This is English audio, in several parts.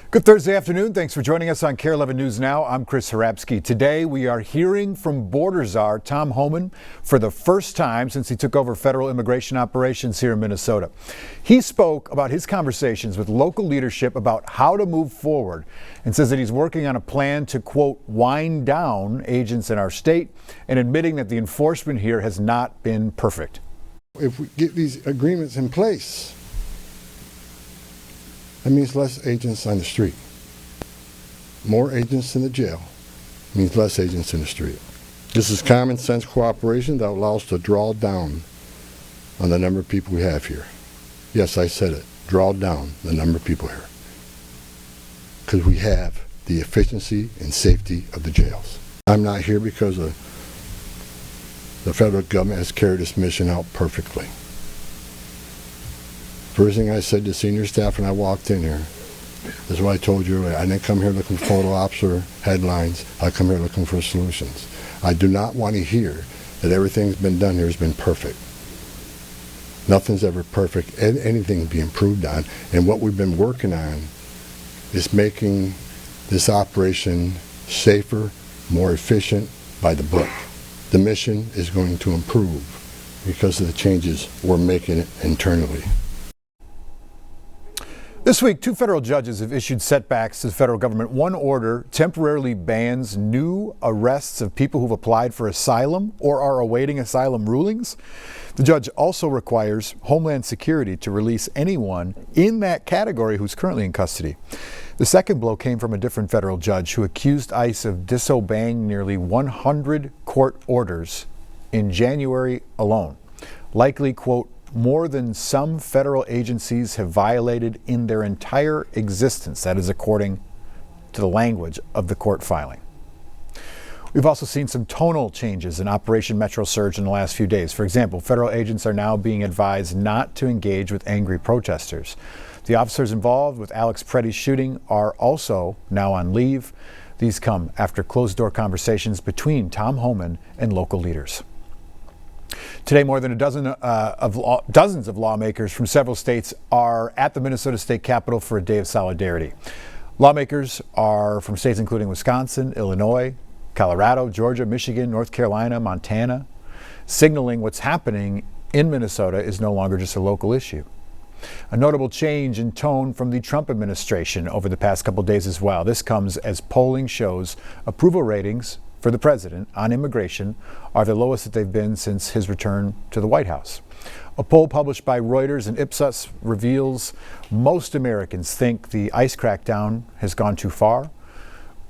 Good Thursday afternoon. Thanks for joining us on KARE 11 News Now. I'm Chris Harapsky. Today we are hearing from border czar Tom Homan for the first time since he took over federal immigration operations here in Minnesota. He spoke about his conversations with local leadership about how to move forward and says that he's working on a plan to, quote, wind down agents in our state and admitting that the enforcement here has not been perfect. If we get these agreements in place, that means less agents on the street. More agents in the jail means less agents in the street. This is common sense cooperation that allows us to draw down on the number of people we have here. Yes, I said it. Draw down the number of people here. Because we have the efficiency and safety of the jails. I'm not here because the federal government has carried this mission out perfectly. First thing I said to senior staff when I walked in here is what I told you earlier. I didn't come here looking for photo ops or headlines. I come here looking for solutions. I do not want to hear that everything's been done here has been perfect. Nothing's ever perfect. Anything can be improved on. And what we've been working on is making this operation safer, more efficient, by the book. The mission is going to improve because of the changes we're making internally. This week, two federal judges have issued setbacks to the federal government. One order temporarily bans new arrests of people who've applied for asylum or are awaiting asylum rulings. The judge also requires Homeland Security to release anyone in that category who's currently in custody. The second blow came from a different federal judge who accused ICE of disobeying nearly 100 court orders in January alone. Likely, quote, more than some federal agencies have violated in their entire existence. That is according to the language of the court filing. We've also seen some tonal changes in Operation Metro Surge in the last few days. For example, federal agents are now being advised not to engage with angry protesters. The officers involved with Alex Preddy's shooting are also now on leave. These come after closed-door conversations between Tom Homan and local leaders. Today, more than dozens of lawmakers from several states are at the Minnesota State Capitol for a day of solidarity. Lawmakers are from states including Wisconsin, Illinois, Colorado, Georgia, Michigan, North Carolina, Montana, signaling what's happening in Minnesota is no longer just a local issue. A notable change in tone from the Trump administration over the past couple days as well. This comes as polling shows approval ratings for the president on immigration are the lowest that they've been since his return to the White House. A poll published by Reuters and Ipsos reveals most Americans think the ICE crackdown has gone too far.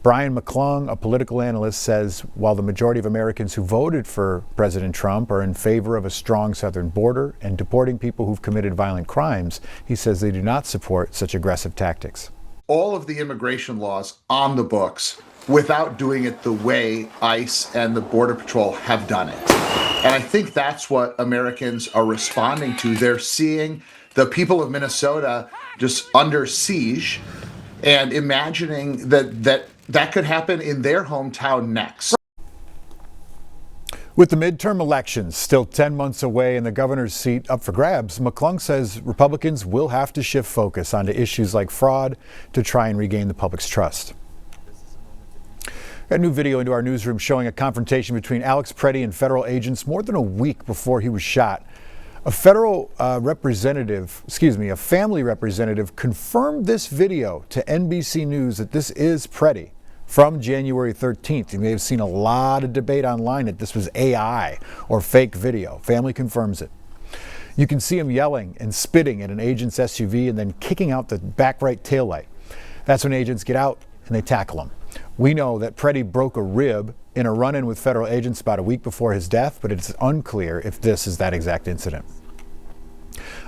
Brian McClung, a political analyst, says while the majority of Americans who voted for President Trump are in favor of a strong southern border and deporting people who've committed violent crimes, he says they do not support such aggressive tactics. All of the immigration laws on the books without doing it the way ICE and the Border Patrol have done it. And I think that's what Americans are responding to. They're seeing the people of Minnesota just under siege and imagining that could happen in their hometown next. With the midterm elections still 10 months away and the governor's seat up for grabs, McClung says Republicans will have to shift focus onto issues like fraud to try and regain the public's trust. A new video into our newsroom showing a confrontation between Alex Preddy and federal agents more than a week before he was shot. A family representative confirmed this video to NBC News that this is Preddy from January 13th. You may have seen a lot of debate online that this was AI or fake video. Family confirms it. You can see him yelling and spitting at an agent's SUV and then kicking out the back right taillight. That's when agents get out and they tackle him. We know that Preddy broke a rib in a run-in with federal agents about a week before his death, but it's unclear if this is that exact incident.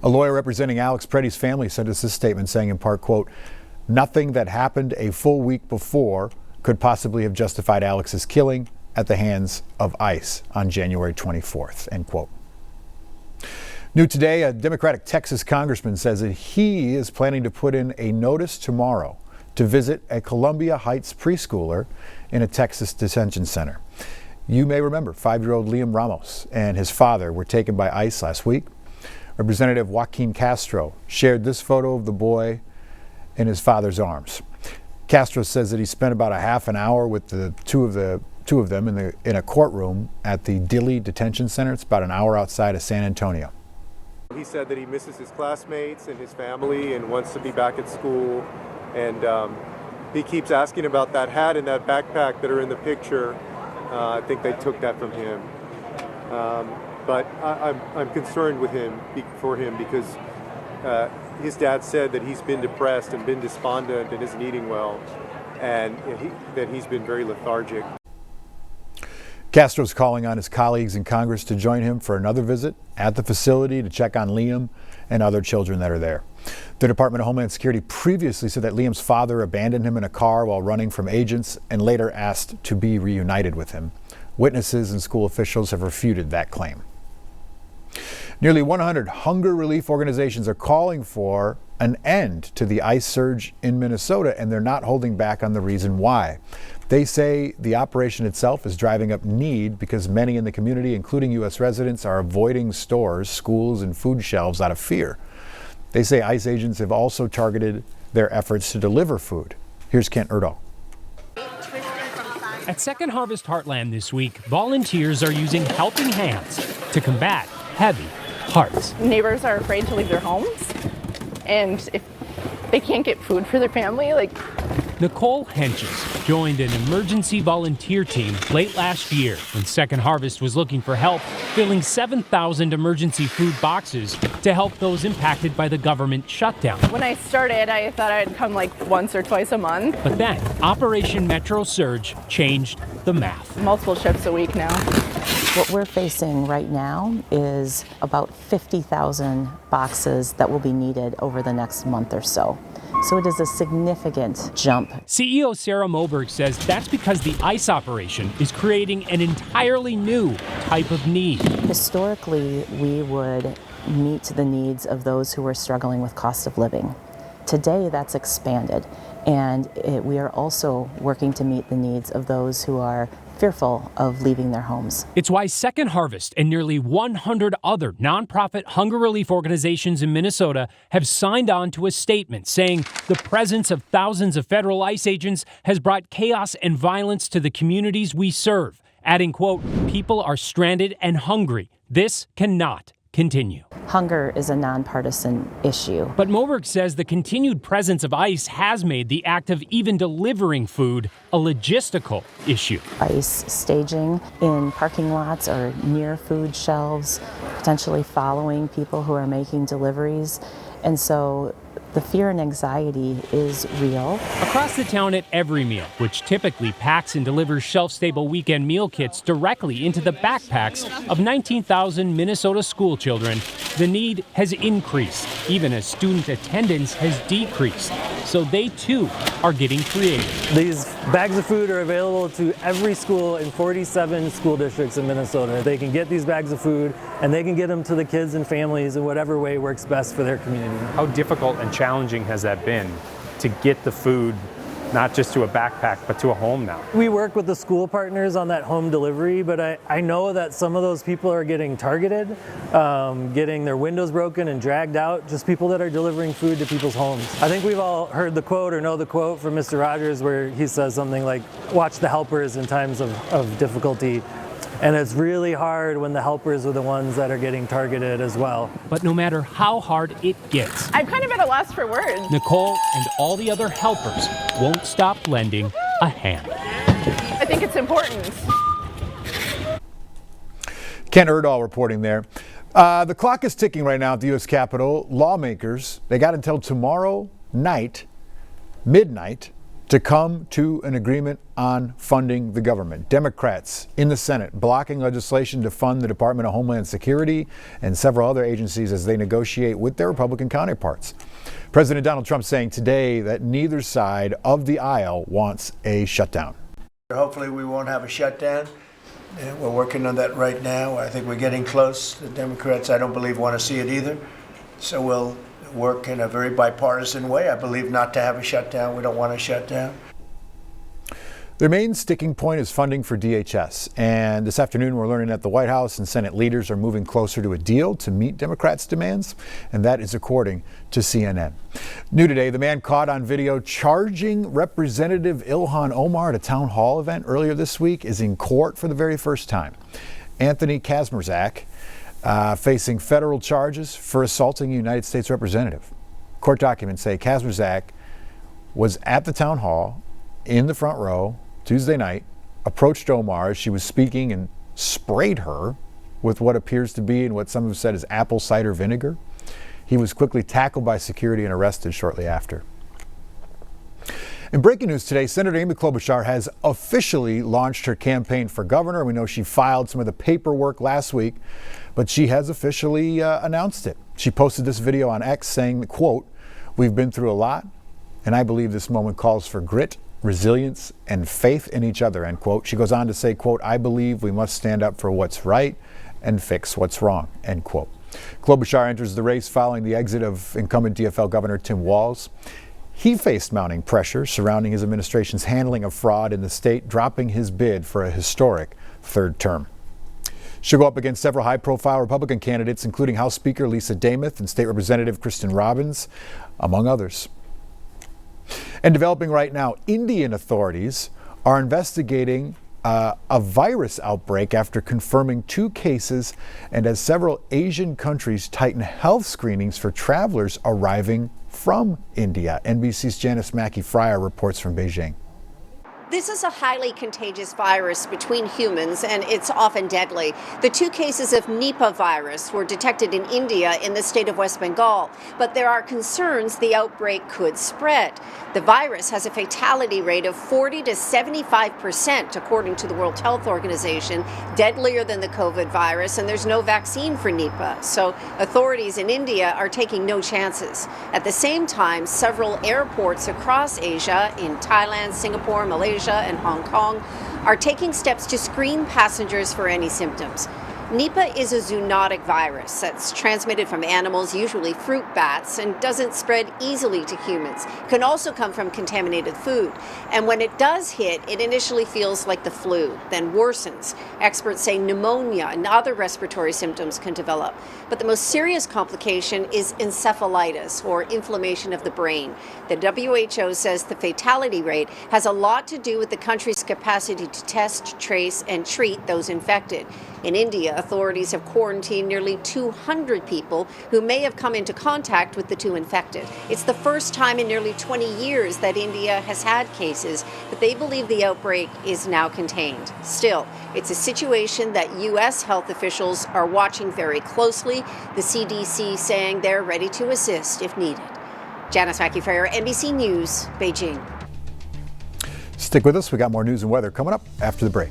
A lawyer representing Alex Preddy's family sent us this statement saying in part, quote, nothing that happened a full week before could possibly have justified Alex's killing at the hands of ICE on January 24th, end quote. New today, a Democratic Texas congressman says that he is planning to put in a notice tomorrow to visit a Columbia Heights preschooler in a Texas detention center. You may remember 5-year-old Liam Ramos and his father were taken by ICE last week. Representative Joaquin Castro shared this photo of the boy in his father's arms. Castro says that he spent about a half an hour with the two of them in a courtroom at the Dilley Detention Center. It's about an hour outside of San Antonio. He said that he misses his classmates and his family and wants to be back at school. And he keeps asking about that hat and that backpack that are in the picture. I think they took that from him. But I'm concerned for him because his dad said that he's been depressed and been despondent and isn't eating well, and that he's been very lethargic. Castro's calling on his colleagues in Congress to join him for another visit at the facility to check on Liam and other children that are there. The Department of Homeland Security previously said that Liam's father abandoned him in a car while running from agents and later asked to be reunited with him. Witnesses and school officials have refuted that claim. Nearly 100 hunger relief organizations are calling for an end to the ICE surge in Minnesota, and they're not holding back on the reason why. They say the operation itself is driving up need because many in the community, including U.S. residents, are avoiding stores, schools, and food shelves out of fear. They say ICE agents have also targeted their efforts to deliver food. Here's Kent Erdahl. At Second Harvest Heartland this week, volunteers are using helping hands to combat heavy hearts. Neighbors are afraid to leave their homes, and if they can't get food for their family, Nicole Henches joined an emergency volunteer team late last year when Second Harvest was looking for help filling 7,000 emergency food boxes to help those impacted by the government shutdown. When I started, I thought I'd come once or twice a month. But then Operation Metro Surge changed the math. Multiple shifts a week now. What we're facing right now is about 50,000 boxes that will be needed over the next month or so. So it is a significant jump. CEO Sarah Moberg says that's because the ICE operation is creating an entirely new type of need. Historically, we would meet the needs of those who are struggling with cost of living. Today, that's expanded, and we are also working to meet the needs of those who are fearful of leaving their homes. It's why Second Harvest and nearly 100 other nonprofit hunger relief organizations in Minnesota have signed on to a statement saying the presence of thousands of federal ICE agents has brought chaos and violence to the communities we serve, adding, quote, "People are stranded and hungry. This cannot continue." Hunger is a nonpartisan issue. But Moberg says the continued presence of ICE has made the act of even delivering food a logistical issue. ICE staging in parking lots or near food shelves, potentially following people who are making deliveries. And so the fear and anxiety is real. Across the town at every meal, which typically packs and delivers shelf-stable weekend meal kits directly into the backpacks of 19,000 Minnesota school children, the need has increased, even as student attendance has decreased. So they, too, are getting creative. These bags of food are available to every school in 47 school districts in Minnesota. They can get these bags of food, and they can get them to the kids and families in whatever way works best for their community. How difficult and challenging has that been to get the food not just to a backpack but to a home now? We work with the school partners on that home delivery, but I know that some of those people are getting targeted, getting their windows broken and dragged out, just people that are delivering food to people's homes. I think we've all heard the quote or know the quote from Mr. Rogers where he says something like, "Watch the helpers in times of difficulty." And it's really hard when the helpers are the ones that are getting targeted as well. But no matter how hard it gets, I'm kind of at a loss for words. Nicole and all the other helpers won't stop lending a hand. I think it's important. Kent Erdahl reporting there. The clock is ticking right now at the U.S. Capitol. Lawmakers, they got until tomorrow night, midnight, to come to an agreement on funding the government. Democrats in the Senate blocking legislation to fund the Department of Homeland Security and several other agencies as they negotiate with their Republican counterparts. President Donald Trump saying today that neither side of the aisle wants a shutdown. Hopefully we won't have a shutdown. We're working on that right now. I think we're getting close. The Democrats, I don't believe, want to see it either. So we'll work in a very bipartisan way. I believe not to have a shutdown. We don't want a shutdown. Their main sticking point is funding for DHS. And this afternoon, we're learning that the White House and Senate leaders are moving closer to a deal to meet Democrats' demands. And that is according to CNN. New today, the man caught on video charging Representative Ilhan Omar at a town hall event earlier this week is in court for the very first time. Anthony Kazmierzak, facing federal charges for assaulting a United States representative. Court documents say Kazmierzak was at the town hall in the front row Tuesday night, approached Omar as she was speaking and sprayed her with what appears to be and what some have said is apple cider vinegar. He was quickly tackled by security and arrested shortly after. In breaking news today, Senator Amy Klobuchar has officially launched her campaign for governor. We know she filed some of the paperwork last week, but she has officially announced it. She posted this video on X saying, quote, "We've been through a lot, and I believe this moment calls for grit, resilience, and faith in each other," end quote. She goes on to say, quote, "I believe we must stand up for what's right and fix what's wrong," end quote. Klobuchar enters the race following the exit of incumbent DFL Governor Tim Walz. He faced mounting pressure surrounding his administration's handling of fraud in the state, dropping his bid for a historic third term. She'll go up against several high-profile Republican candidates, including House Speaker Lisa Damuth and State Representative Kristen Robbins, among others. And developing right now, Indian authorities are investigating a virus outbreak after confirming 2 cases and as several Asian countries tighten health screenings for travelers arriving from India. NBC's Janice Mackey-Fryer reports from Beijing. This is a highly contagious virus between humans, and it's often deadly. The 2 cases of Nipah virus were detected in India in the state of West Bengal, but there are concerns the outbreak could spread. The virus has a fatality rate of 40 to 75%, according to the World Health Organization, deadlier than the COVID virus, and there's no vaccine for Nipah. So authorities in India are taking no chances. At the same time, several airports across Asia, in Thailand, Singapore, Malaysia, and Hong Kong, are taking steps to screen passengers for any symptoms. Nipah is a zoonotic virus that's transmitted from animals, usually fruit bats, and doesn't spread easily to humans. It can also come from contaminated food. And when it does hit, it initially feels like the flu, then worsens. Experts say pneumonia and other respiratory symptoms can develop. But the most serious complication is encephalitis, or inflammation of the brain. The WHO says the fatality rate has a lot to do with the country's capacity to test, trace, and treat those infected. In India, authorities have quarantined nearly 200 people who may have come into contact with the 2 infected. It's the first time in nearly 20 years that India has had cases, but they believe the outbreak is now contained. Still, it's a situation that U.S. health officials are watching very closely, the CDC saying they're ready to assist if needed. Janice Mackey-Fryer, NBC News, Beijing. Stick with us. We got more news and weather coming up after the break.